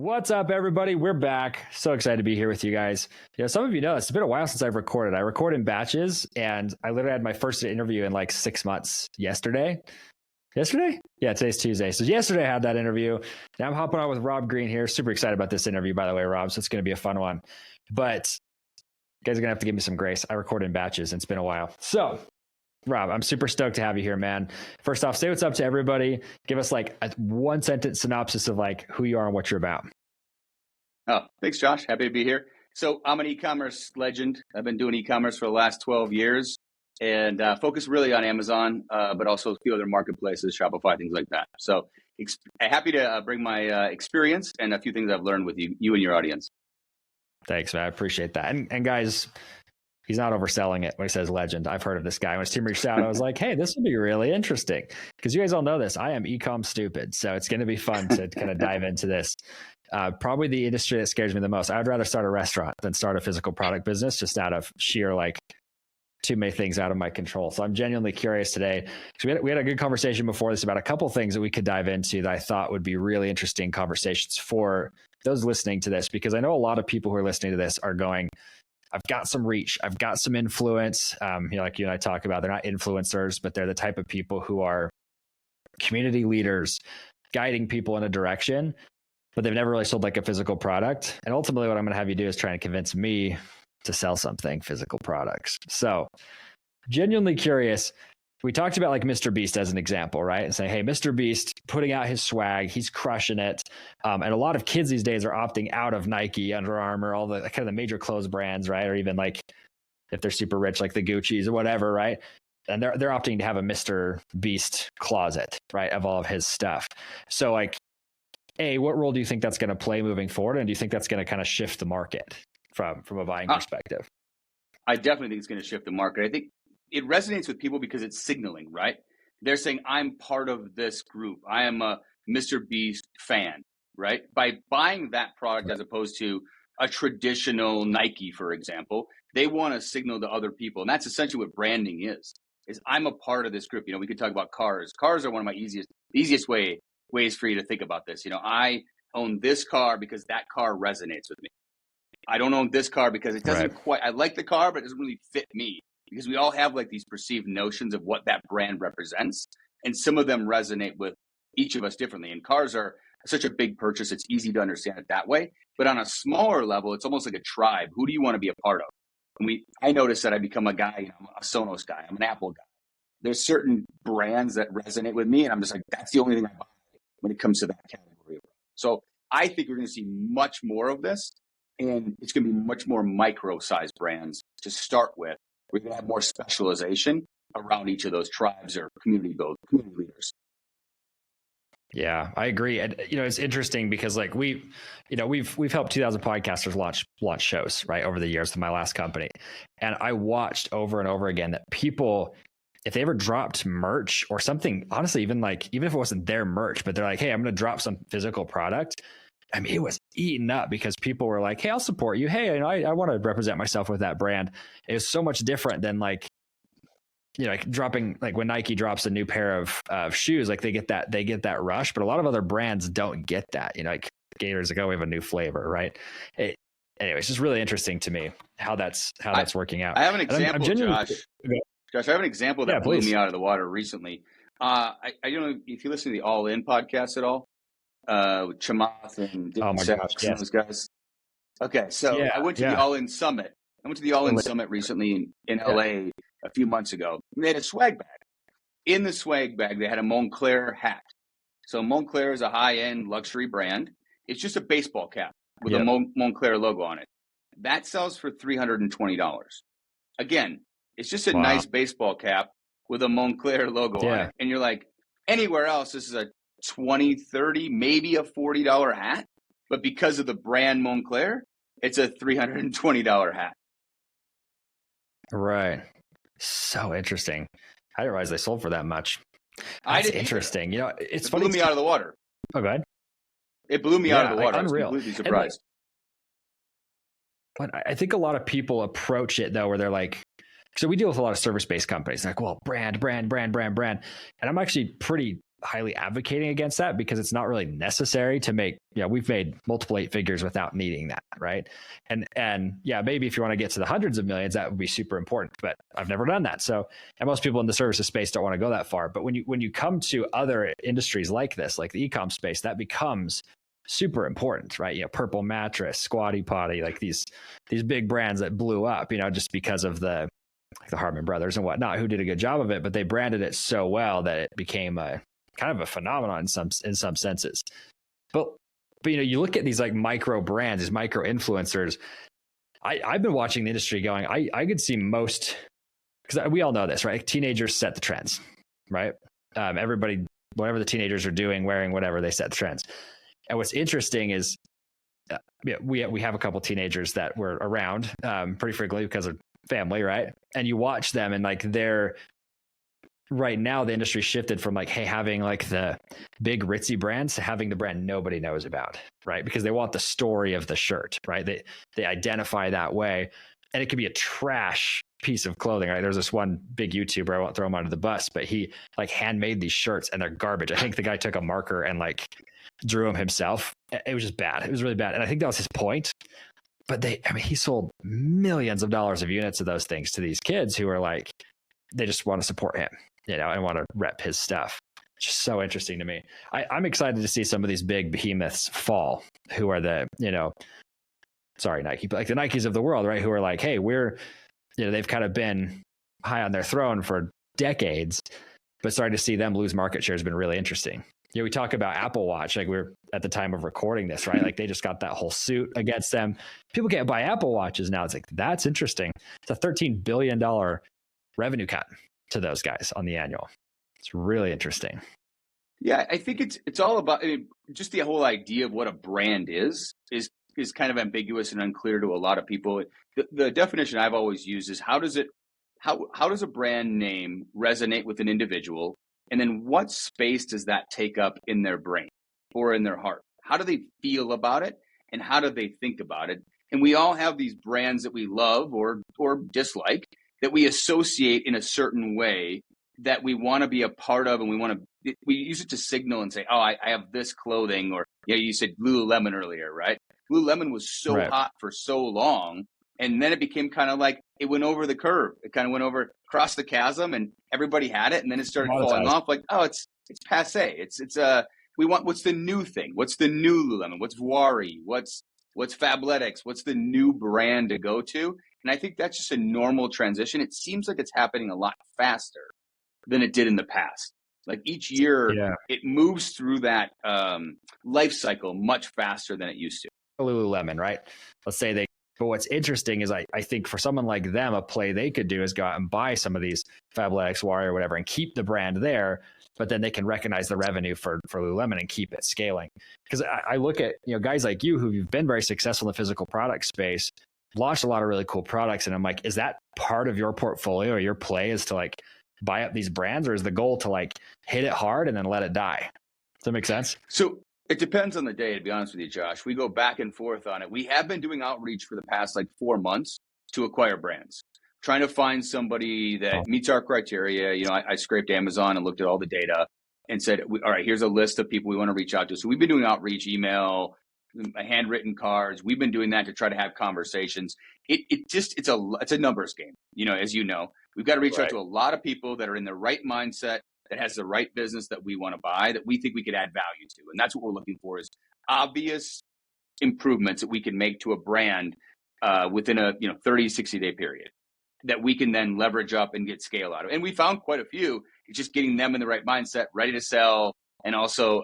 What's up, everybody? We're back. So excited to be here with you guys. Some of you know it's been a while since I've recorded. I record in batches, and I literally had my first interview in like 6 months yesterday. Yesterday? Yeah, today's Tuesday. So yesterday I had that interview. Now I'm hopping on with Robb Green here. Super excited about this interview, by the way, Robb. So it's going to be a fun one. But you guys are going to have to give me some grace. I record in batches, and it's been a while. So Robb, I'm super stoked to have you here, man. First off, say what's up to everybody. Give us like a one sentence synopsis of like who you are and what you're about. Oh, thanks, Josh. Happy to be here. So I'm an e-commerce legend. I've been doing e-commerce for the last 12 years and focus really on Amazon, but also a few other marketplaces, Shopify, things like that. So happy to bring my experience and a few things I've learned with you and your audience. Thanks, man. I appreciate that. And guys, he's not overselling it when he says legend. I've heard of this guy. When his team reached out, I was like, hey, this will be really interesting. Because you guys all know this. I am e-com stupid. So it's going to be fun to kind of dive into this. Probably the industry that scares me the most. I'd rather start a restaurant than start a physical product business, just out of sheer like too many things out of my control. So I'm genuinely curious today. So we had a good conversation before this about a couple things that we could dive into that I thought would be really interesting conversations for those listening to this, because I know a lot of people who are listening to this are going, I've got some reach, I've got some influence. Like you and I talk about, they're not influencers, but they're the type of people who are community leaders, guiding people in a direction, but they've never really sold like a physical product. And ultimately what I'm going to have you do is try and convince me to sell something, physical products. So genuinely curious. We talked about like Mr. Beast as an example, right? And say, hey, Mr. Beast putting out his swag, he's crushing it. And a lot of kids these days are opting out of Nike, Under Armour, all the kind of the major clothes brands, right? Or even like if they're super rich, like the Gucci's or whatever, right? And they're opting to have a Mr. Beast closet, right? Of all of his stuff. So like, what role do you think that's going to play moving forward? And do you think that's going to kind of shift the market from a buying perspective? I definitely think it's going to shift the market. I think it resonates with people because it's signaling, right? They're saying, I'm part of this group. I am a Mr. Beast fan, right? By buying that product as opposed to a traditional Nike, for example, they want to signal to other people. And that's essentially what branding is I'm a part of this group. We could talk about cars. Cars are one of my easiest ways for you to think about this. I own this car because that car resonates with me. I don't own this car because it doesn't quite, I like the car, but it doesn't really fit me. Because we all have like these perceived notions of what that brand represents. And some of them resonate with each of us differently. And cars are such a big purchase. It's easy to understand it that way. But on a smaller level, it's almost like a tribe. Who do you want to be a part of? And I noticed that I become a guy, I'm a Sonos guy. I'm an Apple guy. There's certain brands that resonate with me. And I'm just like, that's the only thing I buy when it comes to that category. So I think we're going to see much more of this. And it's going to be much more micro-sized brands to start with. We're going to have more specialization around each of those tribes or community leaders. Yeah, I agree. And, it's interesting because like we've helped 2,000 podcasters launch shows, right, over the years with my last company. And I watched over and over again that people, if they ever dropped merch or something, honestly, even if it wasn't their merch, but they're like, hey, I'm going to drop some physical product. I mean, it was eaten up because people were like, hey, I'll support you. Hey, I want to represent myself with that brand. It was so much different than like dropping, like when Nike drops a new pair of shoes, like they get that rush, but a lot of other brands don't get that, like Gator's like, oh, we have a new flavor, right? Anyway, it's just really interesting to me how that's working out. I have an example, Josh, I have an example that blew me out of the water recently. I don't know if you listen to the All In podcast at all. With Chamath and those guys. Okay, so I went to the All In Summit. I went to the All In Summit recently in LA a few months ago. And they had a swag bag. In the swag bag, they had a Montclair hat. So Montclair is a high-end luxury brand. It's just a baseball cap with a Montclair logo on it. That sells for $320. Again, it's just a nice baseball cap with a Montclair logo on it. And you're like, anywhere else, this is a $20, $30, maybe a $40 hat. But because of the brand Montclair, it's a $320 hat. Right. So interesting. I didn't realize they sold for that much. That's interesting. It's funny. It blew me out of the water. Oh, go ahead. It blew me out of the water. Unreal. I was completely surprised. But I think a lot of people approach it though, where they're like, so we deal with a lot of service-based companies like, well, brand. And I'm actually pretty highly advocating against that because it's not really necessary to make, we've made multiple 8 figures without needing that. Right. And yeah, maybe if you want to get to the hundreds of millions, that would be super important, but I've never done that. So, and most people in the services space don't want to go that far. But when you come to other industries like this, like the e-com space, that becomes super important, right? Purple Mattress, Squatty Potty, like these big brands that blew up, just because of the Hartman brothers and whatnot, who did a good job of it, but they branded it so well that it became a kind of a phenomenon in some senses. But you look at these like micro brands, these micro influencers. I've been watching the industry going, I could see most, because we all know this, right? Teenagers set the trends, right? Everybody, whatever the teenagers are doing, wearing, whatever, they set the trends. And what's interesting is we have a couple teenagers that were around pretty frequently because of family, right? And you watch them and like they're right now, the industry shifted from like, hey, having like the big ritzy brands to having the brand nobody knows about, right? Because they want the story of the shirt, right? They identify that way. And it could be a trash piece of clothing, right? There's this one big YouTuber, I won't throw him under the bus, but he like handmade these shirts and they're garbage. I think the guy took a marker and like drew them himself. It was just bad. It was really bad. And I think that was his point. But he sold millions of dollars of units of those things to these kids who are like, they just want to support him, and want to rep his stuff. It's just so interesting to me. I'm excited to see some of these big behemoths fall, who are the, sorry, Nike, but like the Nikes of the world, right? Who are like, hey, they've kind of been high on their throne for decades, but starting to see them lose market share has been really interesting. We talk about Apple Watch, like we're at the time of recording this, right? Like they just got that whole suit against them. People can't buy Apple Watches now. It's like, that's interesting. It's a $13 billion revenue cut to those guys on the annual. It's really interesting. Yeah, I think it's all about just the whole idea of what a brand is kind of ambiguous and unclear to a lot of people. The definition I've always used is how does a brand name resonate with an individual? And then what space does that take up in their brain or in their heart? How do they feel about it? And how do they think about it? And we all have these brands that we love or dislike that we associate in a certain way that we want to be a part of. And we use it to signal and say, oh, I have this clothing, or, you said Lululemon earlier, right? Lululemon was so right. hot for so long. And then it became kind of like it went over the curve. It kind of went across the chasm, and everybody had it. And then it started falling off. Like, oh, it's passe. What's the new thing? What's the new Lululemon? What's Wari? What's Fabletics? What's the new brand to go to? And I think that's just a normal transition. It seems like it's happening a lot faster than it did in the past. Like each year, It moves through that life cycle much faster than it used to. Lululemon, right? Let's say but what's interesting is I think for someone like them, a play they could do is go out and buy some of these Fabletics, Warrior, or whatever, and keep the brand there, but then they can recognize the revenue for Lululemon and keep it scaling. Because I look at, guys like you who've been very successful in the physical product space, launched a lot of really cool products. And I'm like, is that part of your portfolio or your play is to like buy up these brands, or is the goal to like hit it hard and then let it die? Does that make sense? So it depends on the day, to be honest with you, Josh. We go back and forth on it. We have been doing outreach for the past 4 months to acquire brands, trying to find somebody that meets our criteria. I scraped Amazon and looked at all the data and said, all right, here's a list of people we want to reach out to. So we've been doing outreach, email, handwritten cards. We've been doing that to try to have conversations. It's a numbers game. As you know, we've got to reach out to a lot of people that are in the right mindset, that has the right business that we want to buy, that we think we could add value to. And that's what we're looking for, is obvious improvements that we can make to a brand within a 30, 60-day period that we can then leverage up and get scale out of. And we found quite a few. It's just getting them in the right mindset, ready to sell. And also,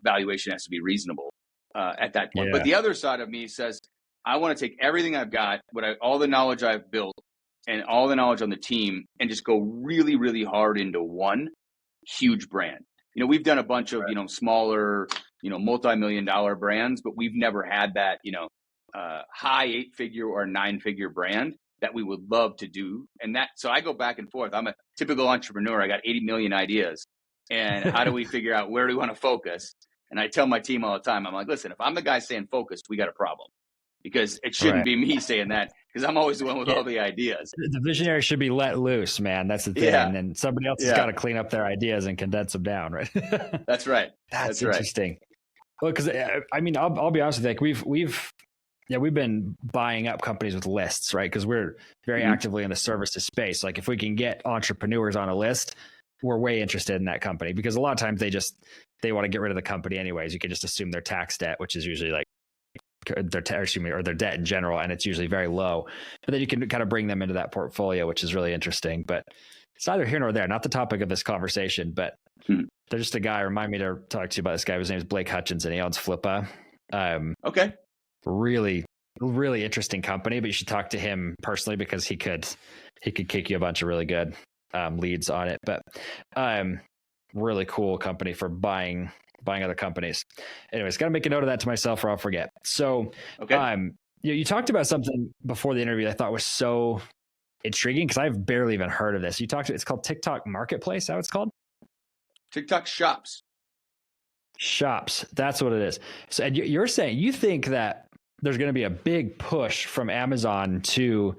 valuation has to be reasonable at that point. Yeah. But the other side of me says, I want to take everything I've got, all the knowledge I've built and all the knowledge on the team, and just go really, really hard into one huge brand. We've done a bunch of, smaller, multi-million-dollar brands, but we've never had that, high 8-figure or 9-figure brand that we would love to do. And so I go back and forth. I'm a typical entrepreneur. I got 80 million ideas. And how do we figure out where do we want to focus? And I tell my team all the time, I'm like, listen, if I'm the guy saying focused, we got a problem, because it shouldn't be me saying that. because I'm always the one with Yeah. all the ideas. The visionary should be let loose, man. That's the thing. Yeah. And somebody else has got to clean up their ideas and condense them down, right? That's right. That's interesting. Well, because I mean, I'll be honest with you. Like we've been buying up companies with lists, right? Because we're very actively in the services space. Like if we can get entrepreneurs on a list, we're way interested in that company, because a lot of times they want to get rid of the company anyways. You can just assume their tax debt, which is usually like or their debt in general, and it's usually very low. But then you can kind of bring them into that portfolio, which is really interesting. But it's neither here nor there. Not the topic of this conversation, but there's just a guy. Remind me to talk to you about this guy. His name is Blake Hutchinson. He owns Flippa. Okay. Really, really interesting company. But you should talk to him personally, because he could kick you a bunch of really good leads on it. But really cool company for buying other companies. Anyways, got to make a note of that to myself or I'll forget. So, you talked about something before the interview that I thought was so intriguing, because I've barely even heard of this. It's called TikTok Marketplace. How it's called? TikTok Shops. Shops. That's what it is. So, and you're saying you think that there's going to be a big push from Amazon to,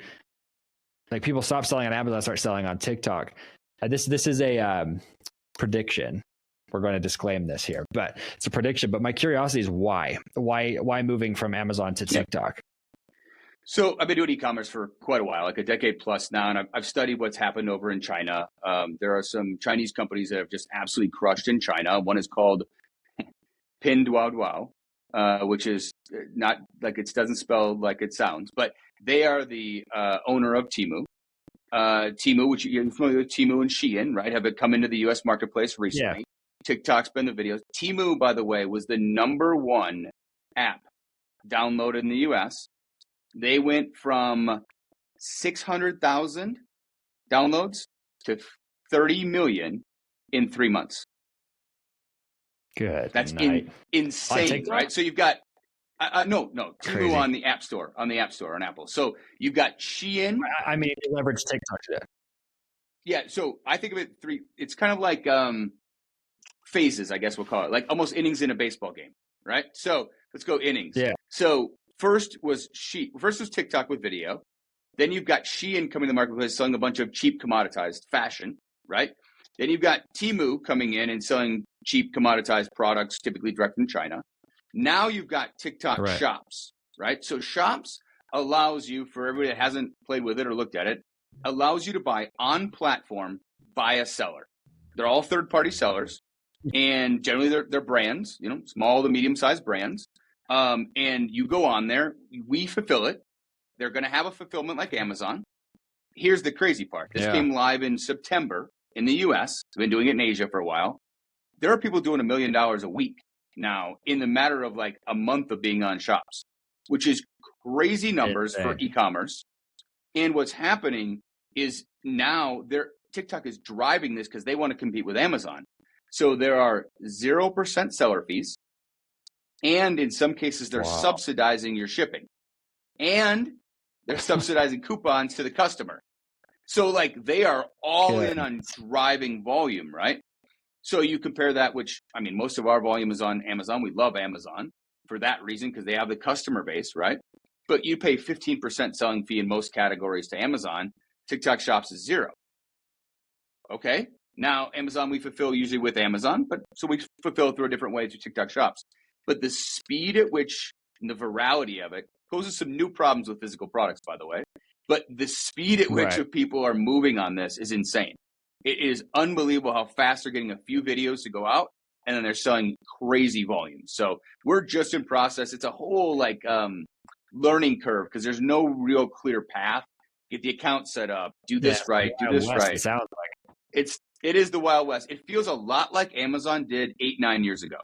like, people stop selling on Amazon, start selling on TikTok. This is a prediction. We're going to disclaim this here, but it's a prediction. But my curiosity is why moving from Amazon to TikTok? So I've been doing e-commerce for quite a while, like a decade plus now, and I've studied what's happened over in China. There are some Chinese companies that have just absolutely crushed in China. One is called Pinduoduo, which is not like, it doesn't spell like it sounds, but they are the owner of Temu. Temu, which you're familiar with, Temu and Shein, right, have come into the U.S. marketplace recently. Yeah. TikTok's been the videos. Temu, by the way, was the #1 app downloaded in the U.S. They went from 600,000 downloads to 30 million in 3 months. Good. That's insane, right? So you've got no Temu on the App Store, on Apple. So you've got Shein. I mean, they leverage TikTok today. Yeah. So I think of it it's kind of like phases, I guess we'll call it, like almost innings in a baseball game, right? So let's go innings. Yeah. So first was TikTok with video. Then you've got Shein coming to the marketplace selling a bunch of cheap commoditized fashion, right? Then you've got Temu coming in and selling cheap commoditized products, typically direct from China. Now you've got TikTok Shops, right? So Shops allows you, for everybody that hasn't played with it or looked at it, allows you to buy on platform by a seller. They're all third-party sellers, and generally they're brands, small to medium-sized brands. And you go on there, we fulfill it. They're going to have a fulfillment like Amazon. Here's the crazy part. This came live in September in the US. I've been doing it in Asia for a while. There are people doing $1 million a week now in the matter of like a month of being on Shops, which is crazy numbers for e-commerce. And what's happening is now TikTok is driving this because they want to compete with Amazon. So there are 0% seller fees. And in some cases, they're subsidizing your shipping. And they're subsidizing coupons to the customer. So like they are all in on driving volume, right? So you compare that, which, I mean, most of our volume is on Amazon. We love Amazon for that reason, because they have the customer base, right? But you pay 15% selling fee in most categories to Amazon. TikTok Shops is 0. Okay. Now, Amazon, we fulfill usually with Amazon, but so we fulfill through a different way to TikTok Shops. But the speed at which, and the virality of it, poses some new problems with physical products, by the way. But the speed at which people are moving on this is insane. It is unbelievable how fast they're getting a few videos to go out, and then they're selling crazy volumes. So we're just in process. It's a whole learning curve, because there's no real clear path. Get the account set up, do this right, do this right. It sounds like it is the Wild West. It feels a lot like Amazon did 8-9 years ago,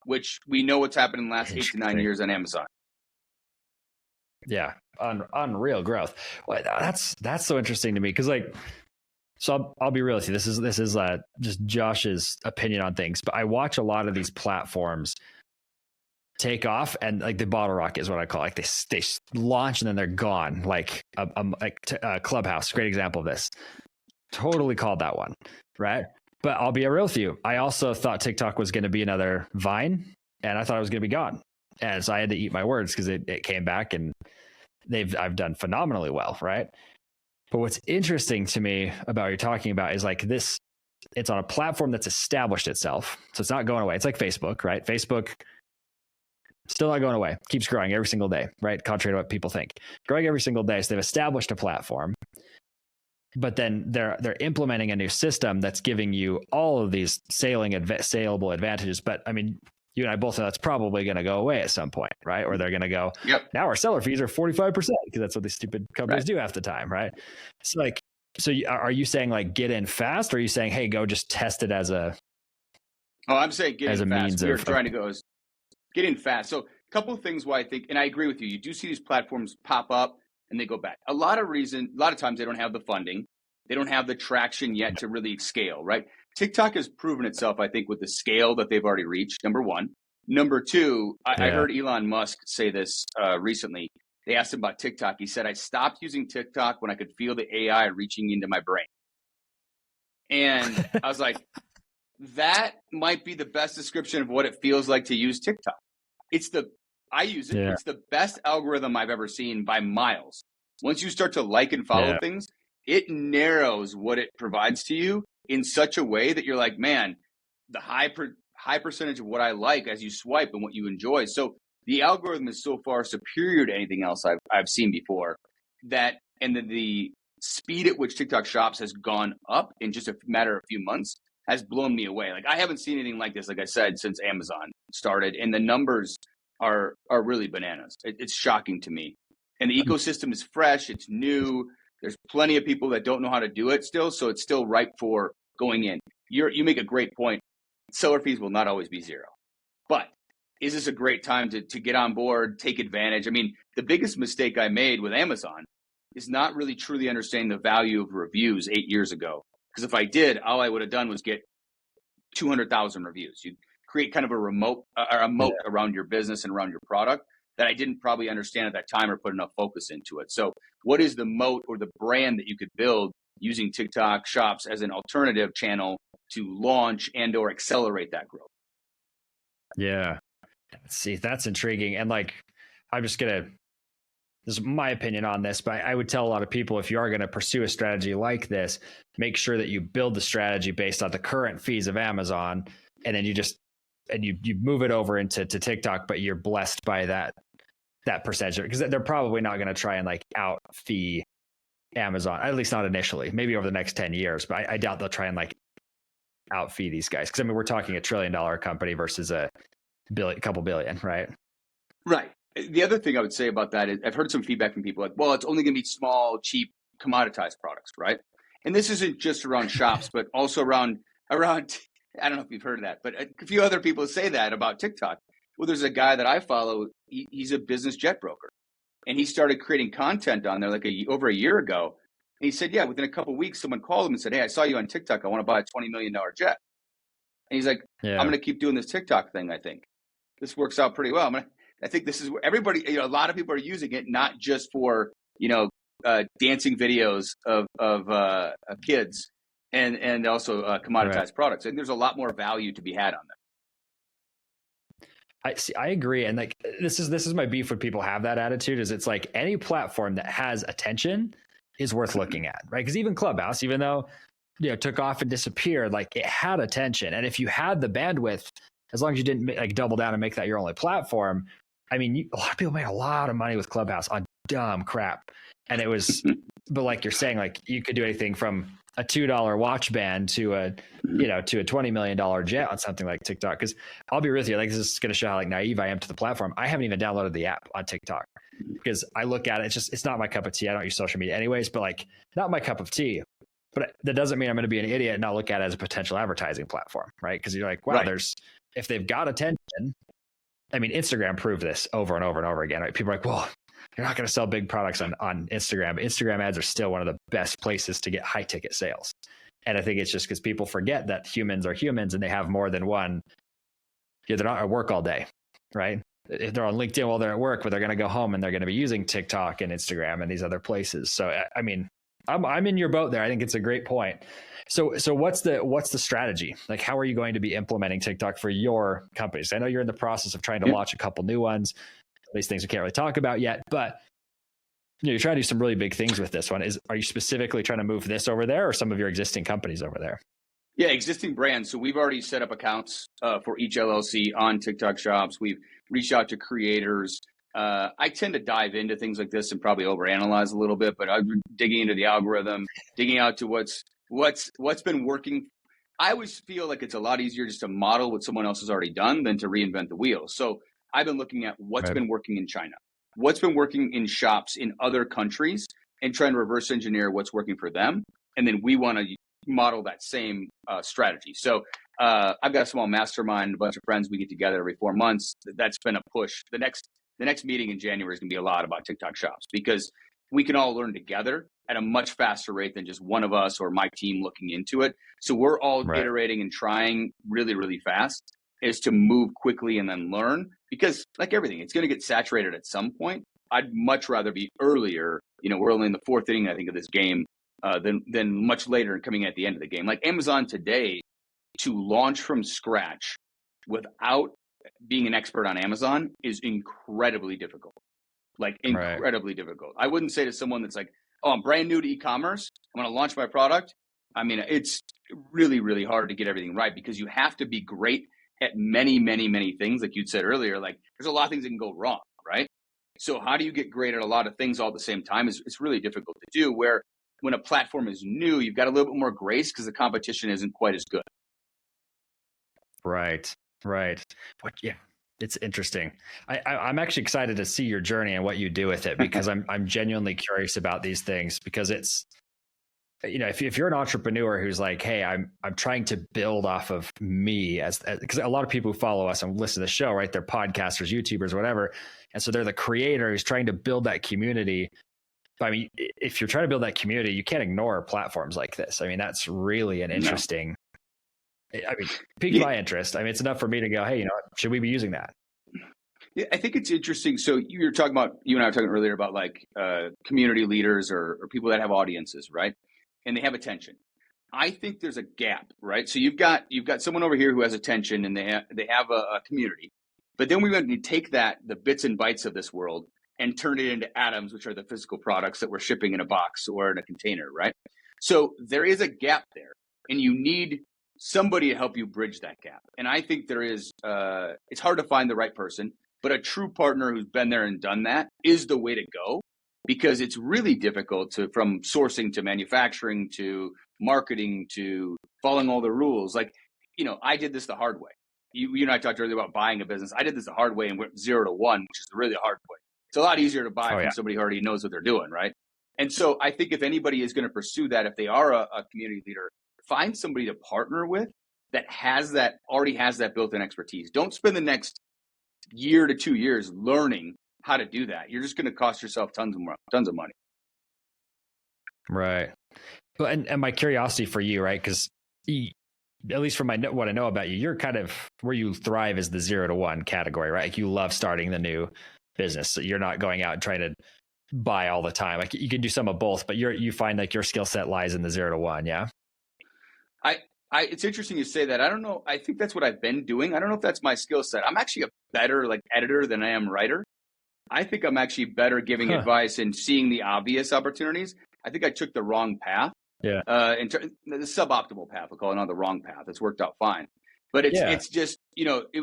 which we know what's happened in the last 8 to 9 years on Amazon. Yeah, unreal growth. Well, that's so interesting to me, because so I'll be real with you. This is just Josh's opinion on things, but I watch a lot of these platforms take off, and like the bottle rocket is what I call it. Like they launch and then they're gone. Like Clubhouse, great example of this. Totally called that one, right? But I'll be real with you. I also thought TikTok was going to be another Vine, and I thought it was going to be gone. And so I had to eat my words, because it came back and I've done phenomenally well, right? But what's interesting to me about what you're talking about is like this, it's on a platform that's established itself. So it's not going away. It's like Facebook, right? Facebook still not going away, keeps growing every single day, right? Contrary to what people think, growing every single day. So they've established a platform, but then they're implementing a new system that's giving you all of these saleable advantages. But I mean, you and I both know that's probably going to go away at some point, right? Or they're going to go, now our seller fees are 45% because that's what these stupid companies do half the time, right? It's like, so are you saying like get in fast, or are you saying, hey, go just test it as a? Oh, I'm saying get in fast. We're trying to go as get in fast. So a couple of things why I think, and I agree with you, you do see these platforms pop up and they go back. A lot of times they don't have the funding. They don't have the traction yet to really scale, right? TikTok has proven itself, I think, with the scale that they've already reached, number one. Number two, I heard Elon Musk say this recently. They asked him about TikTok. He said, I stopped using TikTok when I could feel the AI reaching into my brain. And I was like, that might be the best description of what it feels like to use TikTok. I use it. Yeah. It's the best algorithm I've ever seen by miles. Once you start to like and follow things, it narrows what it provides to you in such a way that you're like, man, the high percentage of what I like as you swipe and what you enjoy. So the algorithm is so far superior to anything else I've seen before, that, and then the speed at which TikTok shops has gone up in just a matter of a few months has blown me away. Like, I haven't seen anything like this, like I said, since Amazon started, and the numbers are really bananas. It's shocking to me. And the ecosystem is fresh. It's new. There's plenty of people that don't know how to do it still. So it's still ripe for going in. You make a great point. Seller fees will not always be zero, but is this a great time to get on board, take advantage? I mean, the biggest mistake I made with Amazon is not really truly understanding the value of reviews 8 years ago. Because if I did, all I would have done was get 200,000 reviews. You'd create kind of a moat around your business and around your product that I didn't probably understand at that time or put enough focus into it. So what is the moat or the brand that you could build using TikTok shops as an alternative channel to launch and or accelerate that growth? Yeah. See, that's intriguing. And like, this is my opinion on this, but I would tell a lot of people, if you are going to pursue a strategy like this, make sure that you build the strategy based on the current fees of Amazon. And then you move it over into TikTok, but you're blessed by that percentage, because they're probably not going to try and like out fee Amazon, at least not initially, maybe over the next 10 years, but I doubt they'll try and like out fee these guys. Cause I mean, we're talking $1 trillion company versus a couple billion, right? Right. The other thing I would say about that is I've heard some feedback from people like, well, it's only going to be small, cheap, commoditized products, right? And this isn't just around shops, but also around, I don't know if you've heard of that, but a few other people say that about TikTok. Well, there's a guy that I follow. He's a business jet broker, and he started creating content on there over a year ago. And he said, yeah, within a couple of weeks, someone called him and said, hey, I saw you on TikTok. I want to buy a $20 million jet. And he's like, I'm going to keep doing this TikTok thing. I think this works out pretty well. I think this is where everybody, a lot of people are using it, not just for, dancing videos of kids and also commoditized products. And there's a lot more value to be had on that. I agree. And like, this is my beef when people have that attitude, is it's like any platform that has attention is worth looking at, right? Because even Clubhouse, even though, took off and disappeared, like it had attention. And if you had the bandwidth, as long as you didn't like double down and make that your only platform, I mean, a lot of people made a lot of money with Clubhouse on dumb crap. And it was, but like you're saying, like you could do anything from a $2 watch band to a $20 million jet on something like TikTok. Because I'll be real with you, like this is going to show how like naive I am to the platform. I haven't even downloaded the app on TikTok because I look at it, it's not my cup of tea. I don't use social media anyways, but like not my cup of tea. But that doesn't mean I'm going to be an idiot and not look at it as a potential advertising platform, right? Because you're like, wow, if they've got attention. I mean, Instagram proved this over and over and over again, right? People are like, well, you're not going to sell big products on Instagram. Instagram ads are still one of the best places to get high ticket sales. And I think it's just because people forget that humans are humans and they have more than one. They're not at work all day, right? If they're on LinkedIn while they're at work, but they're going to go home and they're going to be using TikTok and Instagram and these other places. So, I mean, I'm in your boat there. I think it's a great point. So what's the strategy? Like, how are you going to be implementing TikTok for your companies? I know you're in the process of trying to launch a couple new ones. These things we can't really talk about yet, but you're trying to do some really big things with this one. Are you specifically trying to move this over there or some of your existing companies over there? Yeah, existing brands. So we've already set up accounts for each LLC on TikTok shops. We've reached out to creators. I tend to dive into things like this and probably overanalyze a little bit, but I'm digging into the algorithm, digging out to what's been working. I always feel like it's a lot easier just to model what someone else has already done than to reinvent the wheel. So I've been looking at what's been working in China, what's been working in shops in other countries, and trying to reverse engineer what's working for them. And then we want to model that same strategy. So I've got a small mastermind, a bunch of friends. We get together every 4 months. That's been a push. The next meeting in January is going to be a lot about TikTok shops because we can all learn together at a much faster rate than just one of us or my team looking into it. So we're all iterating and trying really, really fast is to move quickly and then learn, because like everything, it's going to get saturated at some point. I'd much rather be earlier. We're only in the 4th inning, I think, of this game than much later and coming at the end of the game. Like Amazon today, to launch from scratch without being an expert on Amazon is incredibly difficult. Like incredibly difficult. I wouldn't say to someone that's like, oh, I'm brand new to e-commerce, I'm going to launch my product. I mean, it's really, really hard to get everything right because you have to be great at many, many, many things. Like you'd said earlier, like there's a lot of things that can go wrong, right? So how do you get great at a lot of things all at the same time it's really difficult to do, where when a platform is new, you've got a little bit more grace because the competition isn't quite as good. Right. But yeah, it's interesting. I'm actually excited to see your journey and what you do with it, because I'm genuinely curious about these things, because it's, if you're an entrepreneur who's like, hey, I'm trying to build off of me because a lot of people who follow us and listen to the show, right? They're podcasters, YouTubers, whatever. And so they're the creator who's trying to build that community. But I mean, if you're trying to build that community, you can't ignore platforms like this. I mean, that's really an interesting, piqued my interest. I mean, it's enough for me to go, hey, should we be using that? Yeah, I think it's interesting. So you and I were talking earlier about like community leaders or people that have audiences, right? And they have attention. I think there's a gap, right? So you've got someone over here who has attention and they have a community, but then we want to take the bits and bytes of this world and turn it into atoms, which are the physical products that we're shipping in a box or in a container, right? So there is a gap there, and you need somebody to help you bridge that gap. And I think there is, it's hard to find the right person, but a true partner who's been there and done that is the way to go, because it's really difficult from sourcing to manufacturing to marketing to following all the rules. Like, I did this the hard way. You and I talked earlier about buying a business. I did this the hard way and went 0 to 1, which is the really hard way. It's a lot easier to buy from somebody who already knows what they're doing, right? And so I think if anybody is going to pursue that, if they are a community leader, find somebody to partner with that already has that built-in expertise. Don't spend the next year to 2 years learning how to do that. You're just going to cost yourself tons of money. Right. Well, and my curiosity for you, right? Because at least from what I know about you, you're kind of where you thrive is the 0 to 1 category, right? Like you love starting the new business. So you're not going out and trying to buy all the time. Like you can do some of both, but you find like your skill set lies in the 0 to 1. Yeah. It's interesting you say that. I don't know. I think that's what I've been doing. I don't know if that's my skill set. I'm actually a better editor than I am writer. I think I'm actually better giving advice and seeing the obvious opportunities. I think I took the wrong path. Yeah. The suboptimal path, we'll call it, not the wrong path. It's worked out fine. But it's just,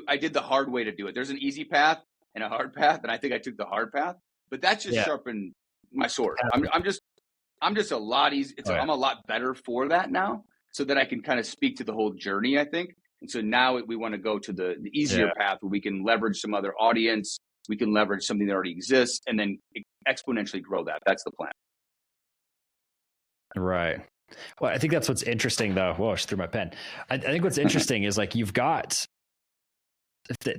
I did the hard way to do it. There's an easy path and a hard path, and I think I took the hard path. But that's just sharpened my sword. I'm just a lot easy. I'm a lot better for that now, so that I can kind of speak to the whole journey, I think. And so now we want to go to the easier path where we can leverage some other audience. We can leverage something that already exists and then exponentially grow that. That's the plan. Right. Well, I think that's what's interesting, though. Whoa, I just threw my pen. I think what's interesting is like you've got.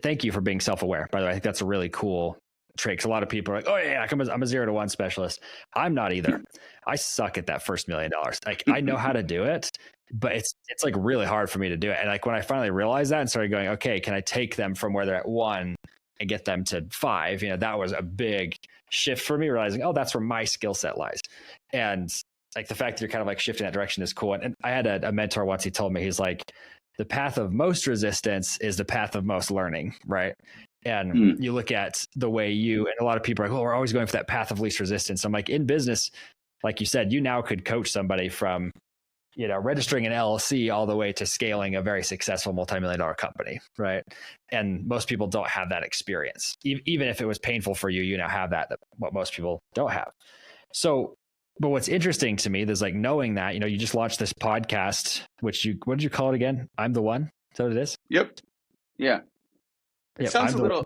Thank you for being self-aware. By the way, I think that's a really cool trait. 'Cause a lot of people are like, "Oh yeah, I'm a 0 to 1 specialist." I'm not either. I suck at that first $1 million. Like I know how to do it, but it's like really hard for me to do it. And like when I finally realized that and started going, okay, can I take them from where they're at 1 and get them to 5? That was a big shift for me, realizing, oh, that's where my skill set lies. And like the fact that you're kind of like shifting that direction is cool. And I had a mentor once, he told me, he's like, the path of most resistance is the path of most learning, right? And you look at the way and a lot of people are like, oh, we're always going for that path of least resistance. I'm like, in business, like you said, you now could coach somebody from, registering an LLC all the way to scaling a very successful multi-million-dollar company, right? And most people don't have that experience. Even if it was painful for you, you now have that what most people don't have. So, but what's interesting to me is like knowing that, you just launched this podcast, what did you call it again? I'm the One? Is that what it is? Yep. Yeah. It sounds a little,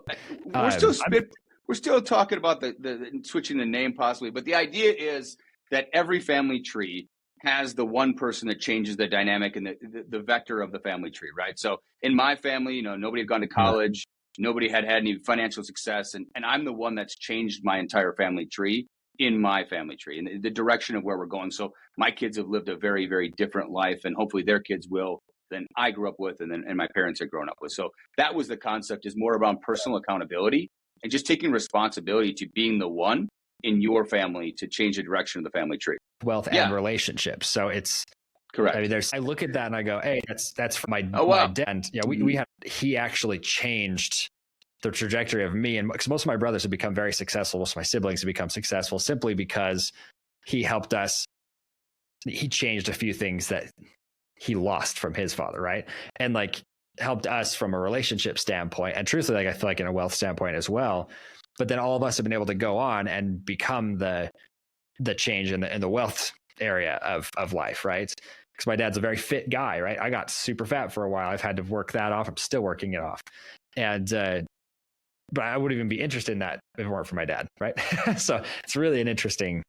we're still talking about the switching the name possibly, but the idea is that every family tree has the one person that changes the dynamic and the vector of the family tree, right? So in my family, nobody had gone to college, nobody had any financial success, and I'm the one that's changed my entire family tree in my family tree and the direction of where we're going. So my kids have lived a very, very different life, and hopefully their kids will than I grew up with and my parents had grown up with. So that was the concept, is more around personal accountability and just taking responsibility to being the one in your family to change the direction of the family tree. Wealth and relationships. So it's correct. I mean, I look at that and I go, hey, that's for my dad. He actually changed the trajectory of me. And because most of my brothers have become very successful, most of my siblings have become successful simply because he helped us. He changed a few things that he lost from his father, right? And like helped us from a relationship standpoint. And truthfully, like I feel like in a wealth standpoint as well. But then all of us have been able to go on and become the change in the wealth area of life, right? Because my dad's a very fit guy, right? I got super fat for a while. I've had to work that off. I'm still working it off. And but I wouldn't even be interested in that if it weren't for my dad, right? So it's really an interesting.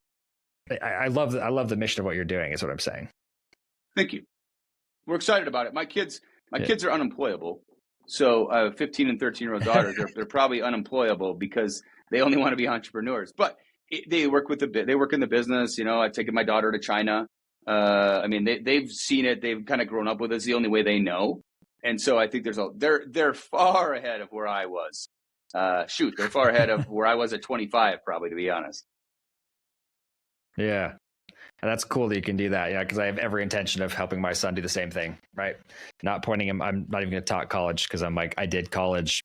I love the mission of what you're doing, is what I'm saying. Thank you. We're excited about it. My kids are unemployable. So 15 and 13-year-old daughters, they're probably unemployable because they only want to be entrepreneurs. But they work they work in the business. I've taken my daughter to China. They've seen it. They've kind of grown up with it. It's the only way they know. And so I think they're far ahead of where I was. They're far ahead of where I was at 25, probably, to be honest. Yeah. And that's cool that you can do that. Yeah. Because I have every intention of helping my son do the same thing, right? Not pointing him. I'm not even going to talk college because I'm like, I did college.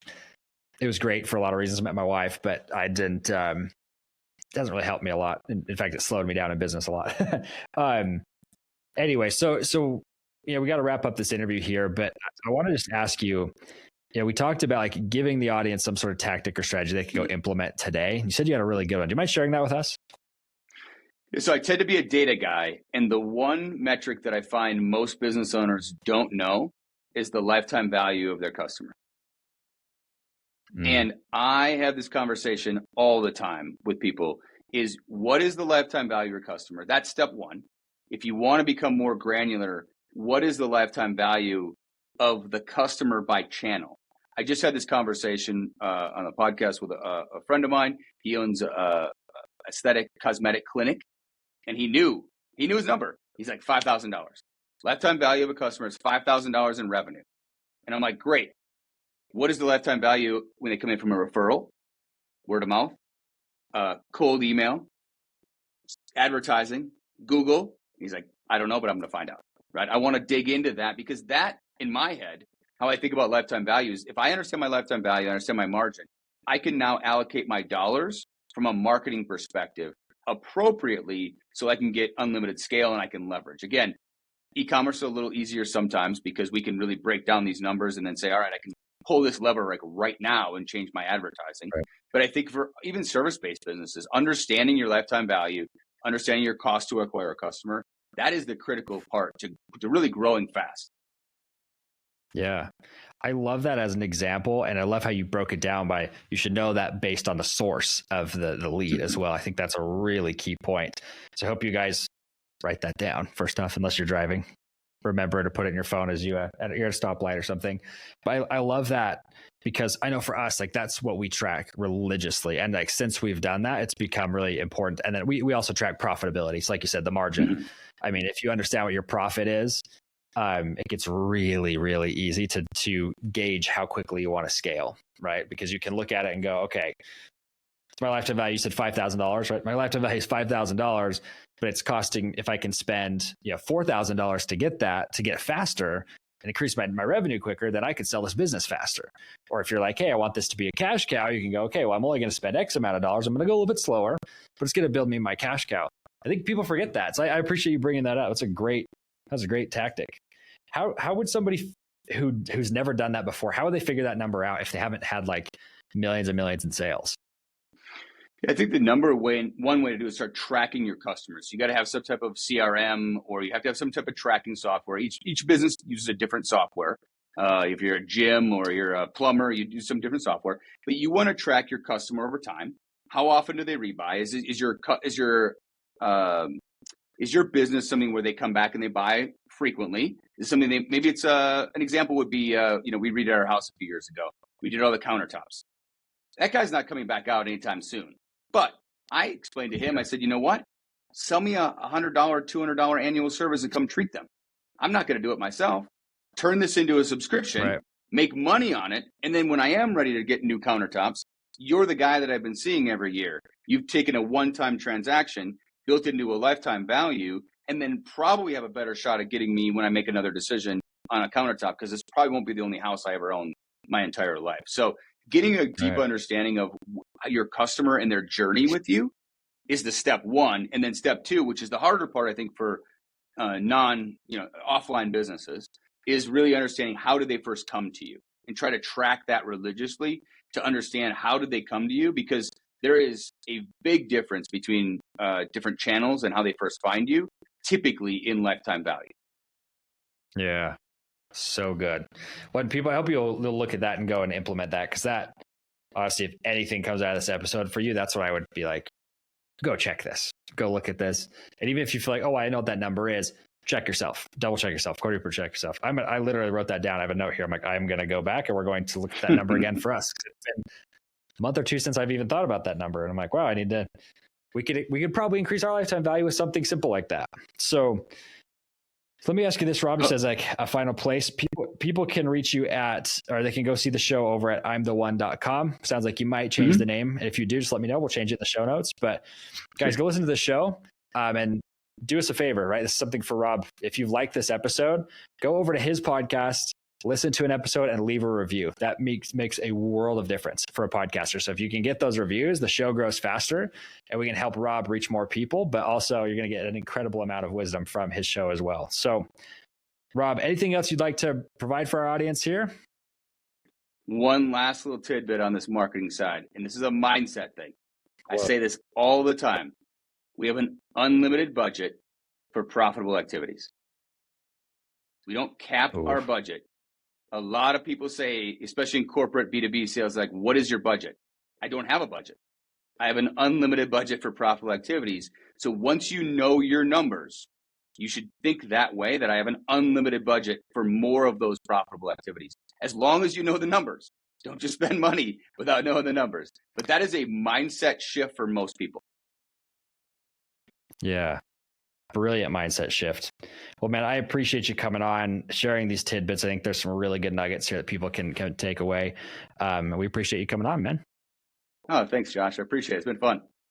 It was great for a lot of reasons. I met my wife, but I didn't, it doesn't really help me a lot. In fact, it slowed me down in business a lot. Anyway, so we got to wrap up this interview here, but I want to just ask you, we talked about like giving the audience some sort of tactic or strategy they could go implement today. You said you had a really good one. Do you mind sharing that with us? So I tend to be a data guy, and the one metric that I find most business owners don't know is the lifetime value of their customer. And I have this conversation all the time with people, is what is the lifetime value of your customer? That's step one. If you want to become more granular, what is the lifetime value of the customer by channel? I just had this conversation on a podcast with a friend of mine. He owns a aesthetic cosmetic clinic. And he knew his number. He's like $5,000. Lifetime value of a customer is $5,000 in revenue. And I'm like, great. What is the lifetime value when they come in from a referral, word of mouth, cold email, advertising, Google? He's like, I don't know, but I'm going to find out, right? I want to dig into that because that, in my head, how I think about lifetime values, if I understand my lifetime value, I understand my margin, I can now allocate my dollars from a marketing perspective appropriately so I can get unlimited scale and I can leverage. Again, e-commerce is a little easier sometimes because we can really break down these numbers and then say, all right, I can pull this lever like right now and change my advertising. Right. But I think for even service-based businesses, understanding your lifetime value, understanding your cost to acquire a customer, that is the critical part to really growing fast. Yeah. I love that as an example. And I love how you broke it down by, you should know that based on the source of the lead as well. I think that's a really key point. So I hope you guys write that down first off, unless you're driving. Remember to put it in your phone as you're at a stoplight or something. But I love that because I know for us, like that's what we track religiously. And like, since we've done that, it's become really important. And then we also track profitability. So like you said, the margin. Mm-hmm. I mean, if you understand what your profit is, it gets really, really easy to gauge how quickly you want to scale, right? Because you can look at it and go, okay, my lifetime value, you said $5,000, right? My lifetime value is $5,000, but it's costing, if I can spend $4,000 to get faster, and increase my revenue quicker, then I could sell this business faster. Or if you're like, hey, I want this to be a cash cow, you can go, okay, well, I'm only going to spend X amount of dollars. I'm going to go a little bit slower, but it's going to build me my cash cow. I think people forget that. So I appreciate you bringing that up. That's a great tactic. How would somebody who's never done that before, how would they figure that number out if they haven't had like millions and millions in sales? I think the one way to do is start tracking your customers. You got to have some type of CRM, or you have to have some type of tracking software. Each business uses a different software. If you're a gym or you're a plumber, you do some different software. But you want to track your customer over time. How often do they rebuy? Is your business something where they come back and they buy frequently? Is something maybe it's an example would be we redid our house a few years ago. We did all the countertops. That guy's not coming back out anytime soon. But I explained to him, I said, you know what? Sell me a $100, $200 annual service and come treat them. I'm not going to do it myself. Turn this into a subscription, right. Make money on it. And then when I am ready to get new countertops, you're the guy that I've been seeing every year. You've taken a one-time transaction, built into a lifetime value, and then probably have a better shot at getting me when I make another decision on a countertop, because this probably won't be the only house I ever own my entire life. So getting a deep understanding of your customer and their journey with you is the step one. And then step two, which is the harder part, I think, for offline businesses, is really understanding how did they first come to you, and try to track that religiously to understand how did they come to you, because there is a big difference between different channels and how they first find you, typically in lifetime value. Yeah. So good. When people, I hope you'll look at that and go and implement that, because that, honestly, if anything comes out of this episode for you, that's what I would be like, go check this, go look at this. And even if you feel like, oh, I know what that number is, check yourself, double check yourself, quadruple check yourself. I literally wrote that down. I have a note here. I'm like, I'm going to go back and we're going to look at that number again for us. It's been a month or two since I've even thought about that number. And I'm like, wow, we could probably increase our lifetime value with something simple like that. So let me ask you this, Rob, just as like a final place. People can reach you or they can go see the show over at imtheone.com. Sounds like you might change the name. And if you do, just let me know. We'll change it in the show notes. But guys, go listen to the show and do us a favor, right? This is something for Rob. If you like this episode, go over to his podcast, listen to an episode, and leave a review. That makes a world of difference for a podcaster. So if you can get those reviews, the show grows faster and we can help Rob reach more people, but also you're going to get an incredible amount of wisdom from his show as well. So Rob, anything else you'd like to provide for our audience here? One last little tidbit on this marketing side, and this is a mindset thing. I say this all the time. We have an unlimited budget for profitable activities. We don't cap our budget. A lot of people say, especially in corporate B2B sales, like, what is your budget? I don't have a budget. I have an unlimited budget for profitable activities. So once you know your numbers, you should think that way, that I have an unlimited budget for more of those profitable activities. As long as you know the numbers. Don't just spend money without knowing the numbers. But that is a mindset shift for most people. Yeah. Brilliant mindset shift. Well, man, I appreciate you coming on, sharing these tidbits. I think there's some really good nuggets here that people can take away. We appreciate you coming on, man. Oh, thanks, Josh. I appreciate it. It's been fun.